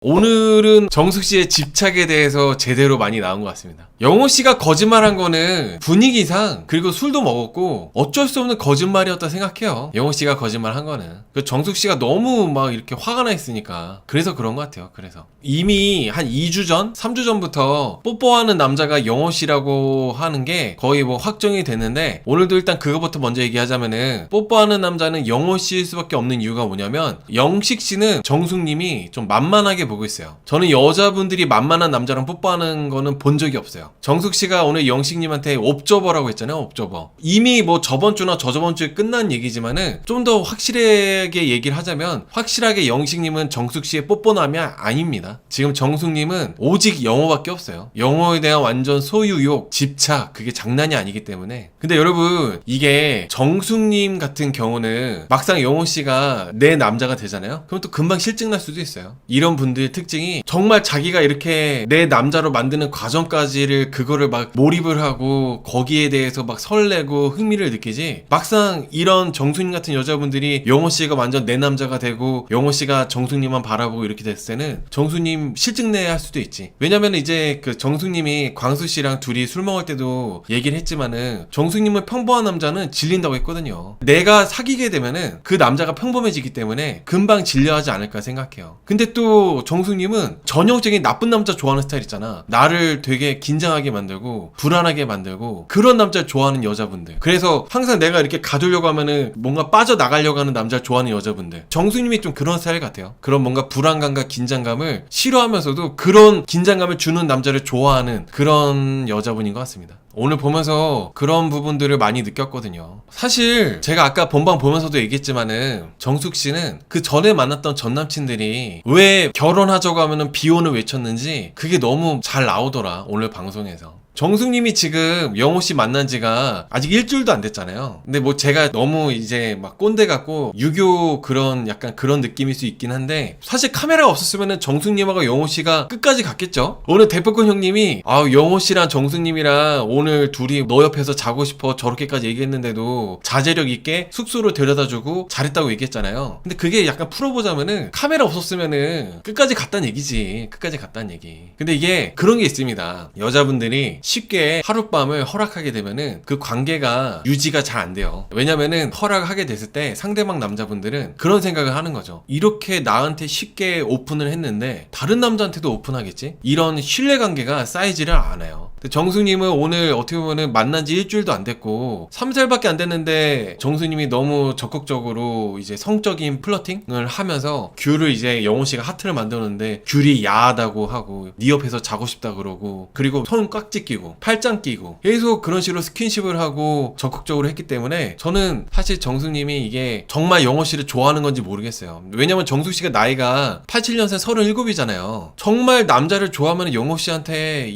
오늘은 정숙 씨의 집착에 대해서 제대로 많이 나온 것 같습니다. 영호 씨가 거짓말한 거는 분위기상, 그리고 술도 먹었고 어쩔 수 없는 거짓말이었다 생각해요. 영호 씨가 거짓말한 거는. 정숙 씨가 너무 막 이렇게 화가 나 있으니까 그래서 그런 것 같아요. 그래서 이미 한 2주 전, 3주 전부터 뽀뽀하는 남자가 영호 씨라고 하는 게 거의 뭐 확정이 됐는데, 오늘도 일단 그거부터 먼저 얘기하자면은, 뽀뽀하는 남자는 영호 씨일 수밖에 없는 이유가 뭐냐면, 영식 씨는 정숙 님이 좀 만만하게 보고 있어요. 저는 여자분들이 만만한 남자랑 뽀뽀하는 거는 본 적이 없어요. 정숙 씨가 오늘 영식님한테 옵저버라고 했잖아요. 옵저버. 이미 뭐 저번 주나 저저번 주에 끝난 얘기지만은 좀 더 확실하게 얘기를 하자면, 확실하게 영식님은 정숙 씨의 뽀뽀남이 아닙니다. 지금 정숙님은 오직 영호밖에 없어요. 영호에 대한 완전 소유욕, 집착, 그게 장난이 아니기 때문에. 근데 여러분, 이게 정숙님 같은 경우는 막상 영호 씨가 내 남자가 되잖아요. 그럼 또 금방 실증 날 수도 있어요. 이런 분들의 특징이 정말 자기가 이렇게 내 남자로 만드는 과정까지를 그거를 막 몰입을 하고 거기에 대해서 막 설레고 흥미를 느끼지, 막상 이런 정숙님 같은 여자분들이 영호 씨가 완전 내 남자가 되고 영호 씨가 정숙님만 바라보고 이렇게 됐을 때는 정숙님 실증내 할 수도 있지. 왜냐면 이제 그 정숙님이 광수 씨랑 둘이 술 먹을 때도 얘기를 했지만은, 정숙님은 평범한 남자는 질린다고 했거든요. 내가 사귀게 되면은 그 남자가 평범해지기 때문에 금방 질려하지 않을까 생각해요. 근데 또 정숙님은 전형적인 나쁜 남자 좋아하는 스타일 있잖아. 나를 되게 긴장하게 만들고 불안하게 만들고 그런 남자를 좋아하는 여자분들. 그래서 항상 내가 이렇게 가두려고 하면은 뭔가 빠져나가려고 하는 남자를 좋아하는 여자분들. 정숙님이 좀 그런 스타일 같아요. 그런 뭔가 불안감과 긴장감을 싫어하면서도 그런 긴장감을 주는 남자를 좋아하는 그런 여자분인 것 같습니다. 오늘 보면서 그런 부분들을 많이 느꼈거든요. 사실 제가 아까 본방 보면서도 얘기했지만은, 정숙 씨는 그 전에 만났던 전 남친들이 왜 결혼하자고 하면은 비혼을 외쳤는지 그게 너무 잘 나오더라, 오늘 방송에서. 정숙님이 지금 영호 씨 만난 지가 아직 일주일도 안 됐잖아요. 근데 뭐 제가 너무 이제 막 꼰대 같고 유교 그런 약간 그런 느낌일 수 있긴 한데, 사실 카메라가 없었으면은 정숙님하고 영호 씨가 끝까지 갔겠죠? 오늘 대포권 형님이 영호 씨랑 정숙님이랑 오늘 둘이 너 옆에서 자고 싶어 저렇게까지 얘기했는데도 자제력 있게 숙소로 데려다주고 잘했다고 얘기했잖아요. 근데 그게 약간 풀어보자면은, 카메라 없었으면은 끝까지 갔다는 얘기지. 끝까지 갔다는 얘기. 근데 이게 그런 게 있습니다. 여자분들이 쉽게 하룻밤을 허락하게 되면은 그 관계가 유지가 잘 안 돼요. 왜냐면은 허락하게 됐을 때 상대방 남자분들은 그런 생각을 하는 거죠. 이렇게 나한테 쉽게 오픈을 했는데 다른 남자한테도 오픈하겠지? 이런 신뢰관계가 쌓이지를 않아요. 정숙님은 오늘 어떻게 보면은 만난 지 일주일도 안 됐고 3살밖에 안 됐는데, 정숙님이 너무 적극적으로 이제 성적인 플러팅을 하면서 귤을 이제 영호 씨가 하트를 만드는데 귤이 야하다고 하고 네 옆에서 자고 싶다 그러고, 그리고 손 꽉 끼고 팔짱 끼고 계속 그런 식으로 스킨십을 하고 적극적으로 했기 때문에, 저는 사실 정숙님이 이게 정말 영호 씨를 좋아하는 건지 모르겠어요. 왜냐면 정숙 씨가 나이가 87년생 37이잖아요. 정말 남자를 좋아하면 영호 씨한테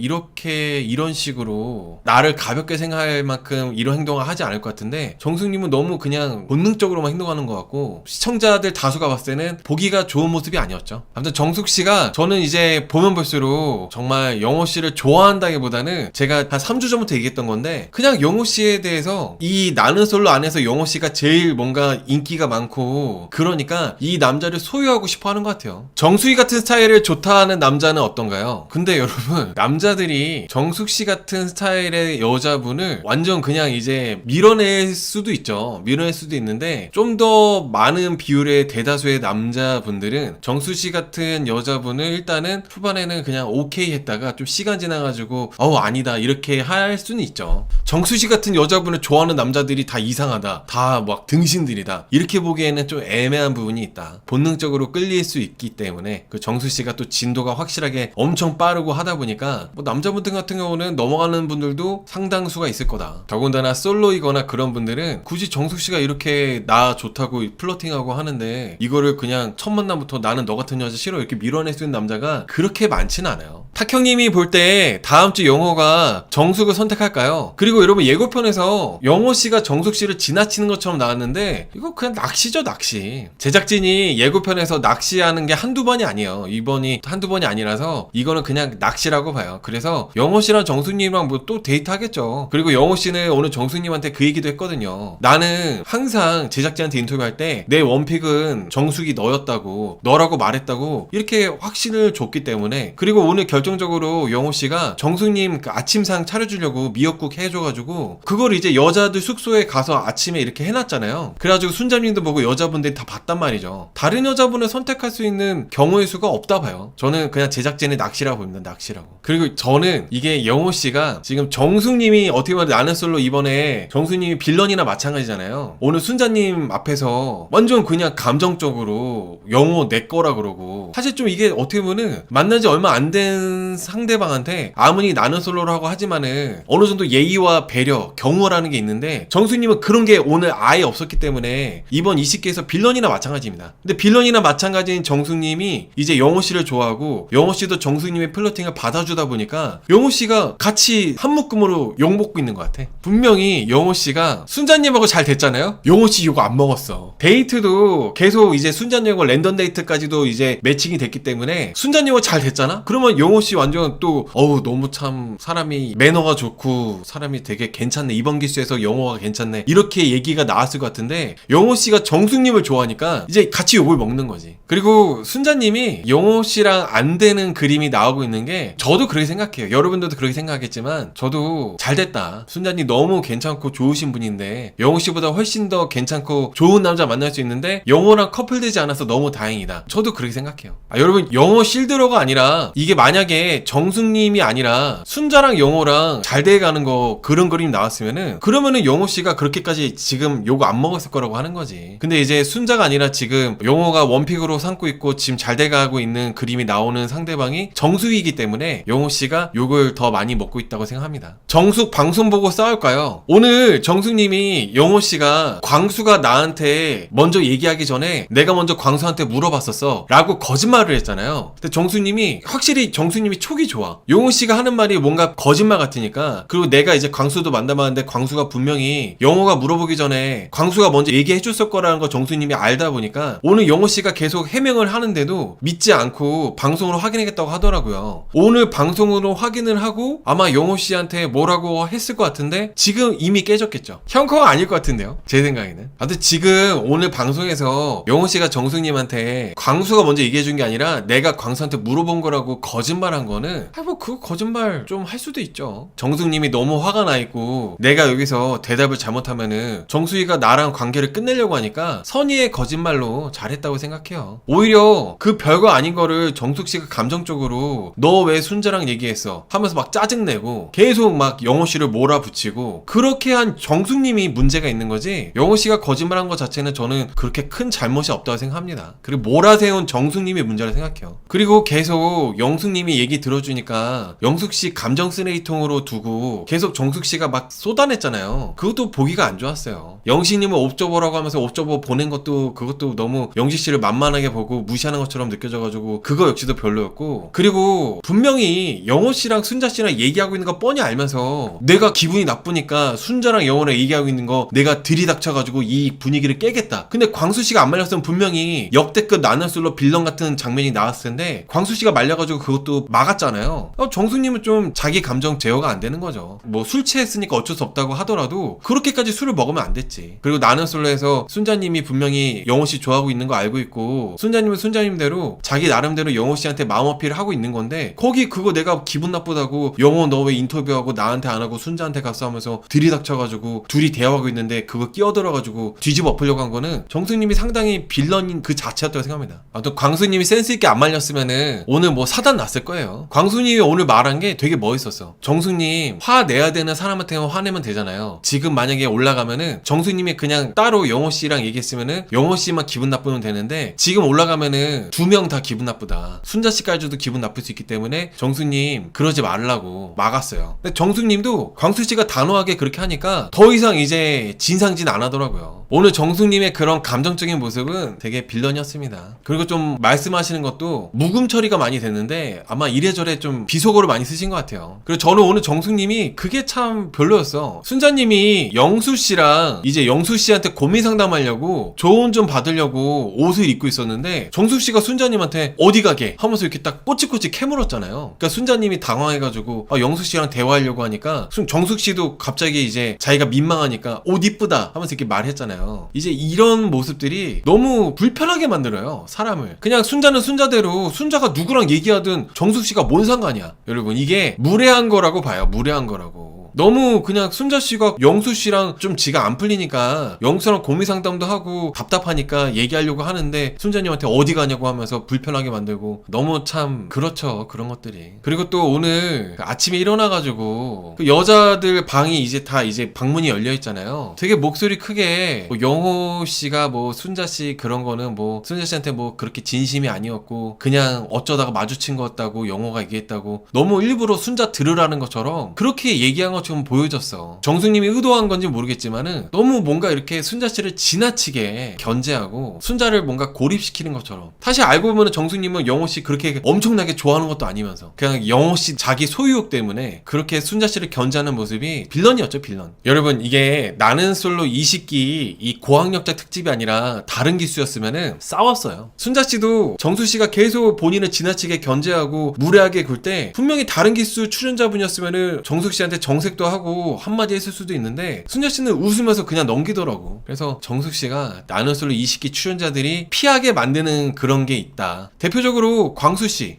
이런 식으로 나를 가볍게 생각할 만큼 이런 행동을 하지 않을 것 같은데, 정숙님은 너무 그냥 본능적으로만 행동하는 것 같고, 시청자들 다수가 봤을 때는 보기가 좋은 모습이 아니었죠. 아무튼 정숙 씨가, 저는 이제 보면 볼수록 정말 영호 씨를 좋아한다기보다는, 제가 한 3주 전부터 얘기했던 건데, 그냥 영호 씨에 대해서 이 나는 솔로 안에서 영호 씨가 제일 뭔가 인기가 많고, 그러니까 이 남자를 소유하고 싶어 하는 것 같아요. 정수희 같은 스타일을 좋다 하는 남자는 어떤가요? 근데 여러분, 남자들이 정숙 씨 같은 스타일의 여자분을 완전 그냥 이제 밀어낼 수도 있죠. 밀어낼 수도 있는데, 좀 더 많은 비율의 대다수의 남자분들은 정숙 씨 같은 여자분을 일단은 초반에는 그냥 오케이 했다가 좀 시간 지나가지고 아니다 이렇게 할 수는 있죠. 정수 씨 같은 여자분을 좋아하는 남자들이 다 이상하다, 다 막 등신들이다, 이렇게 보기에는 좀 애매한 부분이 있다. 본능적으로 끌릴 수 있기 때문에, 그 정수 씨가 또 진도가 확실하게 엄청 빠르고 하다 보니까 뭐 남자분들 같은 경우는 넘어가는 분들도 상당수가 있을 거다. 더군다나 솔로이거나 그런 분들은 굳이 정숙 씨가 이렇게 나 좋다고 플러팅하고 하는데 이거를 그냥 첫 만남부터 나는 너 같은 여자 싫어 이렇게 밀어낼 수 있는 남자가 그렇게 많지는 않아요. 탁형님이 볼 때 다음 주 영호가 정숙을 선택할까요? 그리고 여러분 예고편에서 영호씨가 정숙씨를 지나치는 것처럼 나왔는데 이거 그냥 낚시죠, 낚시. 제작진이 예고편에서 낚시하는 게 한두 번이 아니에요. 이번이 한두 번이 아니라서 이거는 그냥 낚시라고 봐요. 그래서 영호씨랑 정숙님이랑 뭐 또 데이트 하겠죠. 그리고 영호씨는 오늘 정숙님한테 그 얘기도 했거든요. 나는 항상 제작진한테 인터뷰할 때 내 원픽은 정숙이 너였다고, 너라고 말했다고 이렇게 확신을 줬기 때문에. 그리고 오늘 결정적으로 영호씨가 정숙님 그 아침상 차려주려고 미역국 해줘가지고 그걸 이제 여자들 숙소에 가서 아침에 이렇게 해놨잖아요. 그래가지고 순자님도 보고 여자분들이 다 봤단 말이죠. 다른 여자분을 선택할 수 있는 경우의 수가 없다 봐요. 저는 그냥 제작진의 낚시라고 봅니다. 낚시라고. 그리고 저는 이게 영호씨가 지금 정숙님이 어떻게 보면 나는 솔로 이번에 정숙님이 빌런이나 마찬가지잖아요. 오늘 순자님 앞에서 완전 그냥 감정적으로 영호 내 거라 그러고, 사실 좀 이게 어떻게 보면은 만난 지 얼마 안 된 상대방한테 아무리 나는 솔로라고 하지만은 어느 정도 예의와 배려, 경호라는 게 있는데 정숙님은 그런 게 오늘 아예 없었기 때문에 이번 20기에서 빌런이나 마찬가지입니다. 근데 빌런이나 마찬가지인 정숙님이 이제 영호씨를 좋아하고 영호씨도 정숙님의 플러팅을 받아주다 보니까 영호씨가 같이 한 묶음으로 욕먹고 있는 것 같아. 분명히 영호씨가 순자님하고 잘 됐잖아요? 영호씨 욕 안 먹었어. 데이트도 계속 이제 순자님하고 랜덤 데이트까지도 이제 매칭이 됐기 때문에 순자님하고 잘 됐잖아? 그러면 영호씨 완전 또 어우 너무 참 사람이 매너가 좋고 사람이 되게 괜찮네, 이번 기수에서 영호가 괜찮네, 이렇게 얘기가 나왔을 것 같은데 영호씨가 정숙님을 좋아하니까 이제 같이 욕을 먹는 거지. 그리고 순자님이 영호씨랑 안 되는 그림이 나오고 있는 게 저도 그렇게 생각해요. 여러분들도 그렇게 생각하겠지만 저도 잘 됐다, 순자님 너무 괜찮고 좋으신 분인데 영호씨보다 훨씬 더 괜찮고 좋은 남자 만날 수 있는데 영호랑 커플 되지 않아서 너무 다행이다, 저도 그렇게 생각해요. 여러분 영호 실드러가 아니라 이게 만약에 정숙님이 아니라 순자랑 영호랑 잘 돼가는 거 그런 그림 나왔으면은 그러면은 영호씨가 그렇게까지 지금 욕 안 먹었을 거라고 하는 거지. 근데 이제 순자가 아니라 지금 영호가 원픽으로 삼고 있고 지금 잘 돼가고 있는 그림이 나오는 상대방이 정숙이기 때문에 영호씨가 욕을 더 많이 먹고 있다고 생각합니다. 정숙 방송 보고 싸울까요? 오늘 정숙님이 영호씨가 광수가 나한테 먼저 얘기하기 전에 내가 먼저 광수한테 물어봤었어 라고 거짓말을 했잖아요. 근데 정숙님이 확실히 정숙님이 촉이 좋아. 영호씨가 하는 말이 뭔가 거짓말 같으니까. 그리고 내가 이제 광수도 만나봤는데 광수가 분명히 영호가 물어보기 전에 광수가 먼저 얘기해줬을 거라는 거 정숙님이 알다 보니까 오늘 영호씨가 계속 해명을 하는데도 믿지 않고 방송으로 확인하겠다고 하더라고요. 오늘 방송으로 확인을 하고 아마 영호씨한테 뭐라고 했을 것 같은데 지금 이미 깨졌겠죠. 형커가 아닐 것 같은데요, 제 생각에는. 아무튼 지금 오늘 방송에서 영호씨가 정숙님한테 광수가 먼저 얘기해준 게 아니라 내가 광수한테 물어본 거라고 거짓말한 거는 뭐 그거 거짓말 좀 할 수도 있죠. 정숙님이 너무 화가 나 있고 내가 여기서 대답을 잘못하면은 정숙이가 나랑 관계를 끝내려고 하니까 선의의 거짓말로 잘했다고 생각해요. 오히려 그 별거 아닌 거를 정숙씨가 감정적으로 너 왜 순자랑 얘기했어 하면서 막 짜증내고 계속 막 영호씨를 몰아붙이고 그렇게 한 정숙님이 문제가 있는 거지, 영호씨가 거짓말한 것 자체는 저는 그렇게 큰 잘못이 없다고 생각합니다. 그리고 몰아세운 정숙님이 문제라 생각해요. 그리고 계속 영숙님이 얘기 들어주니까 영숙씨 감정 쓰레기통으로 두고 계속 정숙씨가 막 쏟아냈잖아요. 그것도 보기가 안 좋았어요. 영식님은 옵저버라고 하면서 옵저버 보낸 것도 그것도 너무 영식씨를 만만하게 보고 무시하는 것처럼 느껴져가지고 그거 역시도 별로였고, 그리고 분명히 영호씨랑 순자씨랑 얘기하고 있는 거 뻔히 알면서 내가 기분이 나쁘니까 순자랑 영호랑 얘기하고 있는 거 내가 들이닥쳐가지고 이 분위기를 깨겠다. 근데 광수씨가 안 말렸으면 분명히 역대급 나는 솔로 빌런 같은 장면이 나왔을 텐데 광수씨가 말려가지고 그것도 막았잖아요. 정숙님은 좀 자기 감정 제어가 안 되는 거죠. 뭐 술 취했으니까 어쩔 수 없다고 하더라도 그렇게까지 술을 먹으면 안 됐지. 그리고 나는 솔로에서 순자님이 분명히 영호씨 좋아하고 있는 거 알고 있고 순자님은 순자님대로 자기 나름대로 영호씨한테 마음 어필을 하고 있는 건데 거기 그거 내가 기분 나쁘다고 영호 너 왜 인터뷰하고 나한테 안 하고 순자한테 갔어 하면서 들이닥쳐가지고 둘이 대화하고 있는데 그거 끼어들어가지고 뒤집어 엎으려고 한 거는 정숙님이 상당히 빌런인 그 자체였다고 생각합니다. 아무튼 광수님이 센스있게 안 말렸으면은 오늘 뭐 사단 났을 거예요. 광수님이 오늘 말한 게 되게 멋있었어. 정숙님 화내야 되는 사람한테는 화내면 되잖아요. 지금 만약에 올라가면은 정숙님이 그냥 따로 영호씨랑 얘기했으면은 영호씨만 기분 나쁘면 되는데 지금 올라가면은 두 명 다 기분 나쁘다, 순자씨까지도 기분 나쁠 수 있기 때문에 정숙님 그러지 말라고 막았어요. 근데 정숙님도 광수씨가 단호하게 그렇게 하니까 더 이상 이제 진상진 안 하더라고요. 오늘 정숙님의 그런 감정적인 모습은 되게 빌런이었습니다. 그리고 좀 말씀하시는 것도 묵음 처리가 많이 됐는데 아마 아마 이래저래 좀 비속어를 많이 쓰신 것 같아요. 그리고 저는 오늘 정숙님이 그게 참 별로였어. 순자님이 영수씨랑 이제 영수씨한테 고민 상담하려고 조언 좀 받으려고 옷을 입고 있었는데 정숙씨가 순자님한테 어디 가게 하면서 이렇게 딱 꼬치꼬치 캐물었잖아요. 그러니까 순자님이 당황해가지고 영수씨랑 대화하려고 하니까 정숙씨도 갑자기 이제 자기가 민망하니까 옷 이쁘다 하면서 이렇게 말했잖아요. 이제 이런 모습들이 너무 불편하게 만들어요, 사람을. 그냥 순자는 순자대로 순자가 누구랑 얘기하든 정숙씨가 뭔 상관이야. 여러분, 이게 무례한 거라고 봐요. 무례한 거라고. 너무 그냥 순자씨가 영수씨랑 좀 지가 안 풀리니까 영수랑 고민 상담도 하고 답답하니까 얘기하려고 하는데 순자님한테 어디 가냐고 하면서 불편하게 만들고, 너무 참 그렇죠, 그런 것들이. 그리고 또 오늘 아침에 일어나가지고 그 여자들 방이 이제 다 이제 방문이 열려있잖아요. 되게 목소리 크게 뭐 영호씨가 뭐 순자씨 그런 거는 뭐 순자씨한테 뭐 그렇게 진심이 아니었고 그냥 어쩌다가 마주친 것 같다고 영호가 얘기했다고, 너무 일부러 순자 들으라는 것처럼 그렇게 얘기한 것처럼 보여졌어. 정숙님이 의도한 건지 모르겠지만은 너무 뭔가 이렇게 순자씨를 지나치게 견제하고 순자를 뭔가 고립시키는 것처럼. 사실 알고 보면 정숙님은 영호씨 그렇게 엄청나게 좋아하는 것도 아니면서 그냥 영호씨 자기 소유욕 때문에 그렇게 순자씨를 견제하는 모습이 빌런이었죠, 빌런. 여러분, 이게 나는 솔로 20기 이 고학력자 특집이 아니라 다른 기수였으면은 싸웠어요. 순자씨도 정수씨가 계속 본인을 지나치게 견제하고 무례하게 굴 때 분명히 다른 기수 출연자분이었으면은 정숙씨한테 정색도 하고 한마디 했을 수도 있는데 순자씨는 웃으면서 그냥 넘기더라고. 그래서 정숙씨가 나는 솔로 20기 출연자들이 피하게 만드는 그런 게 있다. 대표적으로 광수씨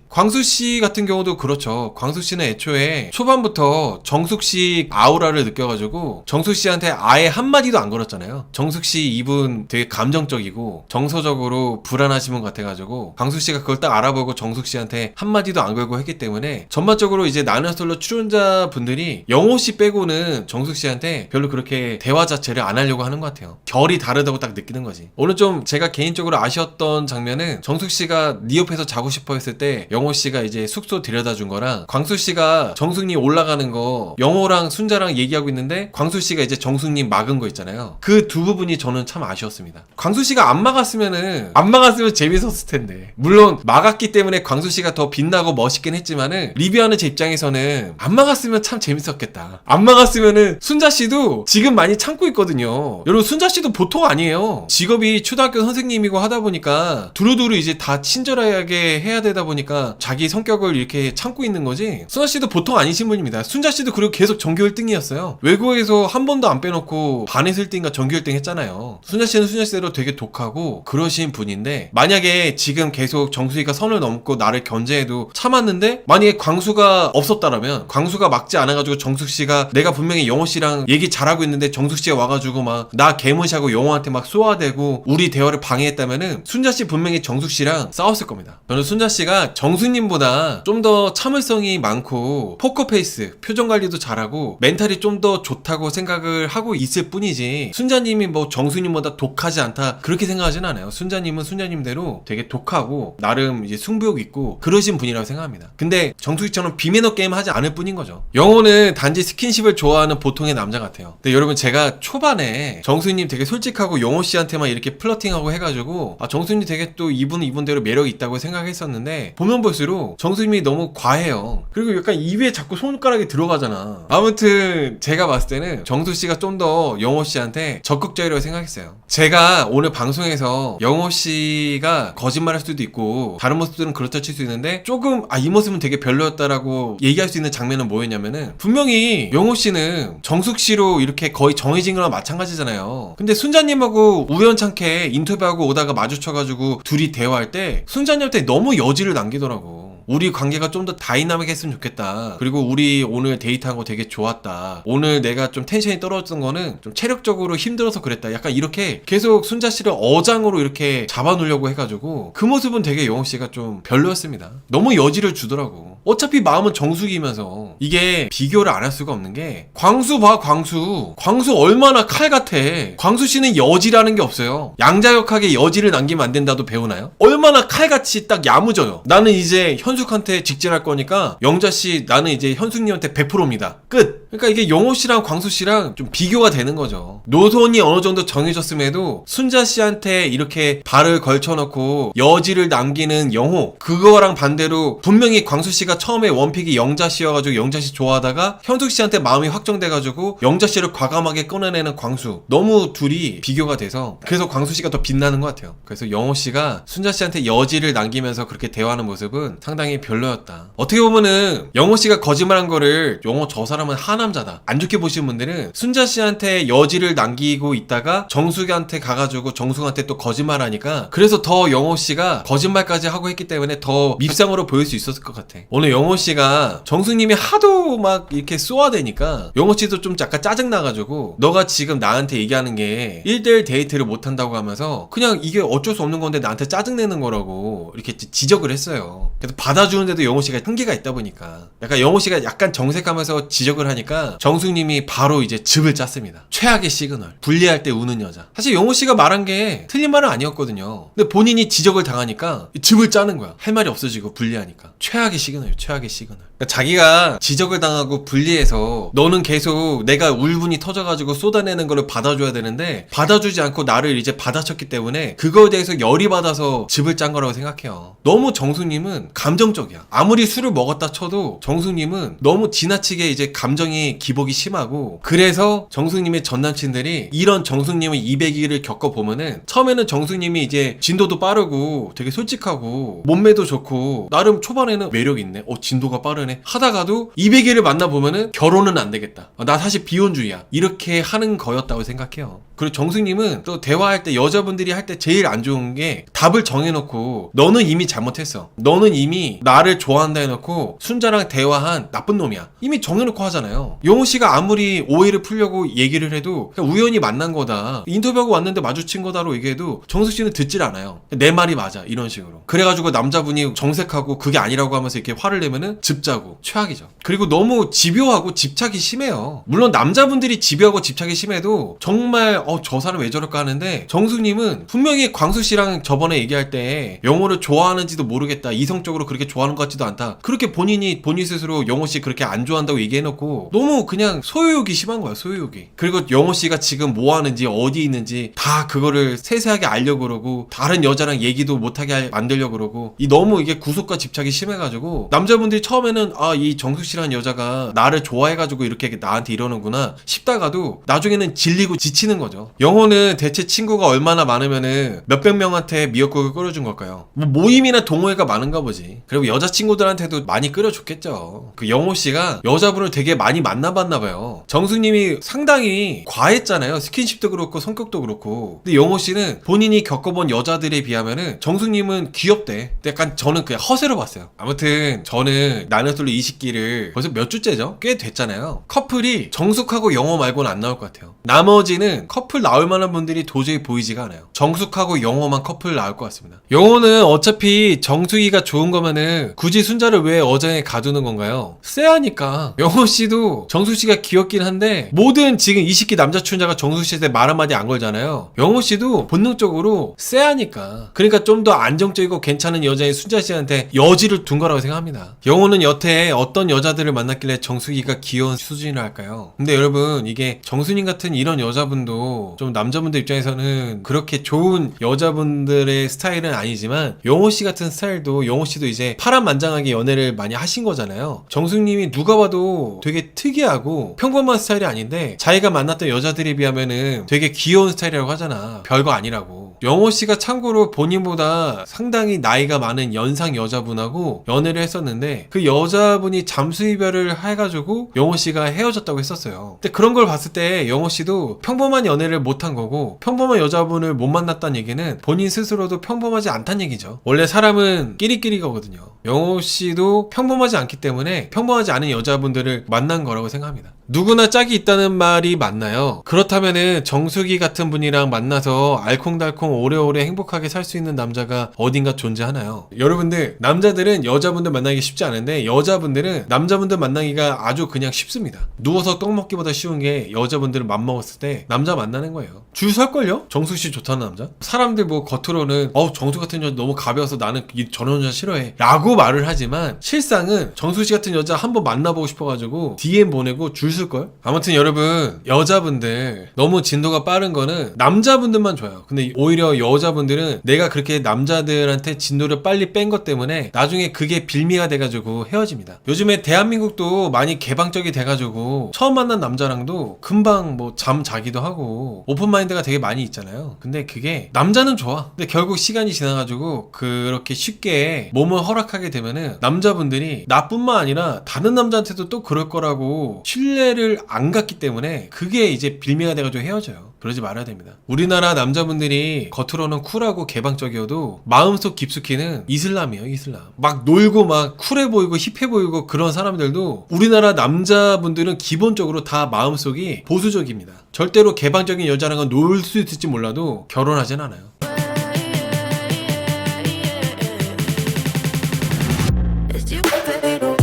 같은 경우도 그렇죠. 광수씨는 애초에 초반부터 정숙씨 아우라를 느껴가지고 정숙씨한테 아예 한마디도 안 걸었잖아요. 정숙씨 이분 되게 감정적이고 정서적으로 불안하신 분 같아가지고 광수씨가 그걸 딱 알아보고 정숙씨한테 한마디도 안 걸고 했기 때문에 전반적으로 이제 나는 솔로 출연자분들이 영호씨 빼고는 정숙씨한테 별로 그렇게 대화 자체를 안 하려고 하는 것 같아요. 결이 다르다고 딱 느끼는 거지. 오늘 좀 제가 개인적으로 아쉬웠던 장면은 정숙씨가 네 옆에서 자고 싶어 했을 때 영호씨가 이제 숙소 데려다 준 거랑 광수씨가 정숙님 올라가는 거 영호랑 순자랑 얘기하고 있는데 광수씨가 이제 정숙님 막은 거 있잖아요. 그 두 부분이 저는 참 아쉬웠습니다. 광수씨가 안 막았으면 재밌었을 텐데. 물론 막았기 때문에 광수씨가 더 빛나고 멋있긴 했지만은 리뷰하는 제 입장에서는 안 막았으면 참 재밌었겠다. 안 막았으면은 순자씨도 지금 많이 참고 있거든요. 여러분, 순자씨도 보통 아니에요. 직업이 초등학교 선생님이고 하다 보니까 두루두루 이제 다 친절하게 해야 되다 보니까 자기 성격을 이렇게 참고 있는 거지. 순자씨도 보통 아니신 분입니다. 순자씨도 그리고 계속 전교 1등이었어요. 외고에서 한 번도 안 빼놓고 반에서 1등인가 전교 1등 했잖아요. 순자씨는 순자씨대로 되게 독하고 그러신 분인데, 만약에 지금 계속 정수희가 선을 넘고 나를 견제해도 참았는데 만약에 광수가 없었다라면, 광수가 막지 않아가지고 정숙씨가 내가 분명히 영호씨랑 얘기 잘하고 있는데 정숙씨가 와가지고 막 나 개무시하고 영호한테 막 쏘아대고 우리 대화를 방해했다면은 순자씨 분명히 정숙씨랑 싸웠을 겁니다. 저는 순자씨가 정수님보다 좀 더 참을성이 많고 포커페이스, 표정관리도 잘하고 멘탈이 좀 더 좋다고 생각을 하고 있을 뿐이지, 순자님이 뭐 정수님보다 독하지 않다 그렇게 생각하진 않아요. 순자님은 순자님대로 되게 독하고 나름 이제 승부욕 있고 그러신 분이라고 생각합니다. 근데 정숙이처럼 비매너 게임 하지 않을 뿐인 거죠. 영호는 단지 스킨십을 좋아하는 보통의 남자 같아요. 근데 여러분, 제가 초반에 정수님 되게 솔직하고 영호씨한테만 이렇게 플러팅하고 해가지고 정수님 되게 또 이분은 이분대로 매력이 있다고 생각했었는데, 보면 볼수록 정수님이 너무 과해요. 그리고 약간 입에 자꾸 손가락이 들어가잖아. 아무튼 제가 봤을 때는 정수씨가 좀 더 영호씨한테 적극적이라고 생각했어요. 제가 오늘 방송에서 영호씨가 거짓말할 수도 있고 다른 모습들은 그렇다 칠 수 있는데 조금 이 모습은 되게 별로였다라고 얘기할 수 있는 장면은 뭐였냐면은, 분명히 영호씨는 정숙씨로 이렇게 거의 정해진 거랑 마찬가지잖아요. 근데 순자님하고 우연찮게 인터뷰하고 오다가 마주쳐가지고 둘이 대화할 때 순자님한테 너무 여지를 남기더라고. 우리 관계가 좀 더 다이나믹 했으면 좋겠다. 그리고 우리 오늘 데이트한 거 되게 좋았다. 오늘 내가 좀 텐션이 떨어졌던 거는 좀 체력적으로 힘들어서 그랬다. 약간 이렇게 계속 순자씨를 어장으로 이렇게 잡아놓으려고 해가지고 그 모습은 되게 영호씨가 좀 별로였습니다. 너무 여지를 주더라고. 어차피 마음은 정숙이면서. 이게 비교를 안 할 수가 없는 게, 광수 봐, 광수 얼마나 칼 같아. 광수씨는 여지라는 게 없어요. 양자역학에 여지를 남기면 안 된다도 배우나요? 얼마나 칼같이 딱 야무져요. 나는 이제 현숙한테 직진할 거니까 영자씨 나는 이제 현숙님한테 100%입니다 끝. 그러니까 이게 영호 씨랑 광수 씨랑 좀 비교가 되는 거죠. 노선이 어느 정도 정해졌음에도 순자 씨한테 이렇게 발을 걸쳐놓고 여지를 남기는 영호, 그거랑 반대로 분명히 광수 씨가 처음에 원픽이 영자 씨여가지고 영자 씨 좋아하다가 현숙 씨한테 마음이 확정돼가지고 영자 씨를 과감하게 꺼내내는 광수, 너무 둘이 비교가 돼서 그래서 광수 씨가 더 빛나는 것 같아요. 그래서 영호 씨가 순자 씨한테 여지를 남기면서 그렇게 대화하는 모습은 상당히 별로였다. 어떻게 보면은 영호 씨가 거짓말한 거를 영호 저 사람은 하남자다 안 좋게 보시는 분들은 순자 씨한테 여지를 남기고 있다가 정숙이한테 가가지고 정숙한테 또 거짓말하니까 그래서 더 영호 씨가 거짓말까지 하고 했기 때문에 더 밉상으로 보일 수 있었을 것 같아. 오늘 영호 씨가 정숙님이 하도 막 이렇게 쏘아대니까 영호 씨도 좀 약간 짜증나가지고 너가 지금 나한테 얘기하는 게 1대1 데이트를 못한다고 하면서 그냥 이게 어쩔 수 없는 건데 나한테 짜증내는 거라고 이렇게 지적을 했어요. 그래서 받아주는데도 영호 씨가 한계가 있다 보니까 약간 영호 씨가 약간 정색하면서 지적을 하니까 정숙님이 바로 이제 즙을 짰습니다. 최악의 시그널. 분리할 때 우는 여자. 사실 영호 씨가 말한 게 틀린 말은 아니었거든요. 근데 본인이 지적을 당하니까 즙을 짜는 거야. 할 말이 없어지고 분리하니까. 최악의 시그널이에요. 최악의 시그널. 그러니까 자기가 지적을 당하고 분리해서 너는 계속 내가 울분이 터져가지고 쏟아내는 거를 받아줘야 되는데 받아주지 않고 나를 이제 받아쳤기 때문에 그거에 대해서 열이 받아서 즙을 짠 거라고 생각해요. 너무 정숙님은 감정적이야. 아무리 술을 먹었다 쳐도 정숙님은 너무 지나치게 이제 감정이 기복이 심하고 그래서 정숙님의 전남친들이 이런 정숙님의 200일을 겪어보면은 처음에는 정숙님이 이제 진도도 빠르고 되게 솔직하고 몸매도 좋고 나름 초반에는 매력 있네. 진도가 빠르네. 하다가도 200일을 만나보면은 결혼은 안 되겠다. 나 사실 비혼주의야. 이렇게 하는 거였다고 생각해요. 그리고 정숙님은 또 대화할 때 여자분들이 할 때 제일 안 좋은 게 답을 정해놓고 너는 이미 잘못했어. 너는 이미 나를 좋아한다 해놓고 순자랑 대화한 나쁜 놈이야. 이미 정해놓고 하잖아요. 영호 씨가 아무리 오해를 풀려고 얘기를 해도 그냥 우연히 만난 거다. 인터뷰하고 왔는데 마주친 거다로 얘기해도 정숙 씨는 듣질 않아요. 내 말이 맞아. 이런 식으로. 그래가지고 남자분이 정색하고 그게 아니라고 하면서 이렇게 화를 내면은 즙자고. 최악이죠. 그리고 너무 집요하고 집착이 심해요. 물론 남자분들이 집요하고 집착이 심해도 정말 저 사람 왜 저럴까 하는데 정숙님은 분명히 광수 씨랑 저번에 얘기할 때 영호를 좋아하는지도 모르겠다. 이성적으로 그렇게 좋아하는 것 같지도 않다. 그렇게 본인 스스로 영호 씨 그렇게 안 좋아한다고 얘기해놓고 너무 그냥 소유욕이 심한 거야. 소유욕이. 그리고 영호 씨가 지금 뭐 하는지 어디 있는지 다 그거를 세세하게 알려고 그러고 다른 여자랑 얘기도 못하게 만들려고 그러고 너무 이게 구속과 집착이 심해가지고 남자분들이 처음에는 이 정숙 씨라는 여자가 나를 좋아해가지고 이렇게 나한테 이러는구나 싶다가도 나중에는 질리고 지치는 거죠. 영호는 대체 친구가 얼마나 많으면은 몇백 명한테 미역국을 끓여준 걸까요? 뭐 모임이나 동호회가 많은가 보지. 그리고 여자친구들한테도 많이 끓여줬겠죠. 그 영호 씨가 여자분을 되게 많이 만나봤나 봐요. 정숙님이 상당히 과했잖아요. 스킨십도 그렇고 성격도 그렇고. 근데 영호 씨는 본인이 겪어본 여자들에 비하면은 정숙님은 귀엽대. 약간 저는 그냥 허세로 봤어요. 아무튼 저는 나는 솔로 20기를 벌써 몇 주째죠? 꽤 됐잖아요. 커플이 정숙하고 영호 말고는 안 나올 것 같아요. 나머지는 커플 나올 만한 분들이 도저히 보이지가 않아요. 정숙하고 영호만 커플 나올 것 같습니다. 영호는 어차피 정숙이가 좋은 거면은 굳이 순자를 왜 어장에 가두는 건가요? 쎄하니까. 영호 씨도 정숙 씨가 귀엽긴 한데 모든 지금 20기 남자 출연자가 정숙 씨한테 말 한마디 안 걸잖아요. 영호 씨도 본능적으로 쎄하니까. 그러니까 좀 더 안정적이고 괜찮은 여자인 순자 씨한테 여지를 둔 거라고 생각합니다. 영호는 여태 어떤 여자들을 만났길래 정숙이가 귀여운 수준이라 할까요? 근데 여러분 이게 정수님 같은 이런 여자분도 좀 남자분들 입장에서는 그렇게 좋은 여자분들의 스타일은 아니지만 영호씨 같은 스타일도 영호씨도 이제 파란만장하게 연애를 많이 하신 거잖아요. 정숙님이 누가 봐도 되게 특이하고 평범한 스타일이 아닌데 자기가 만났던 여자들에 비하면은 되게 귀여운 스타일이라고 하잖아. 별거 아니라고. 영호씨가 참고로 본인보다 상당히 나이가 많은 연상 여자분하고 연애를 했었는데 그 여자분이 잠수 이별을 해가지고 영호씨가 헤어졌다고 했었어요. 근데 그런 걸 봤을 때 영호씨도 평범한 연애를 못한 거고 평범한 여자분을 못 만났다는 얘기는 본인 스스로도 평범하지 않다는 얘기죠. 원래 사람은 끼리끼리거든요. 영호씨도 평범하지 않기 때문에 평범하지 않은 여자분들을 만난 거라고 생각합니다. 누구나 짝이 있다는 말이 맞나요? 그렇다면은 정숙이 같은 분이랑 만나서 알콩달콩 오래오래 행복하게 살 수 있는 남자가 어딘가 존재하나요? 여러분들 남자들은 여자분들 만나기 쉽지 않은데 여자분들은 남자분들 만나기가 아주 그냥 쉽습니다. 누워서 떡 먹기보다 쉬운 게 여자분들을 맘먹었을 때 남자 만나는 거예요. 줄 설걸요? 정숙씨 좋다는 남자? 사람들 뭐 겉으로는 정숙 같은 여자 너무 가벼워서 나는 저런 여자 싫어해 라고 말을 하지만 실상은 정숙씨 같은 여자 한번 만나보고 싶어가지고 DM 보내고 줄 없을걸? 아무튼 여러분, 여자분들 너무 진도가 빠른 거는 남자분들만 좋아요. 근데 오히려 여자분들은 내가 그렇게 남자들한테 진도를 빨리 뺀 것 때문에 나중에 그게 빌미가 돼가지고 헤어집니다. 요즘에 대한민국도 많이 개방적이 돼가지고 처음 만난 남자랑도 금방 뭐 잠 자기도 하고 오픈마인드가 되게 많이 있잖아요. 근데 그게 남자는 좋아. 근데 결국 시간이 지나가지고 그렇게 쉽게 몸을 허락하게 되면은 남자분들이 나뿐만 아니라 다른 남자한테도 또 그럴 거라고 신뢰를 안 갖기 때문에 그게 이제 빌미가 돼가지고 헤어져요. 그러지 말아야 됩니다. 우리나라 남자분들이 겉으로는 쿨하고 개방적이어도 마음속 깊숙이는 이슬람이에요. 이슬람. 막 놀고 막 쿨해 보이고 힙해 보이고 그런 사람들도 우리나라 남자분들은 기본적으로 다 마음속이 보수적입니다. 절대로 개방적인 여자랑은 놀 수 있을지 몰라도 결혼하진 않아요. It's you, baby.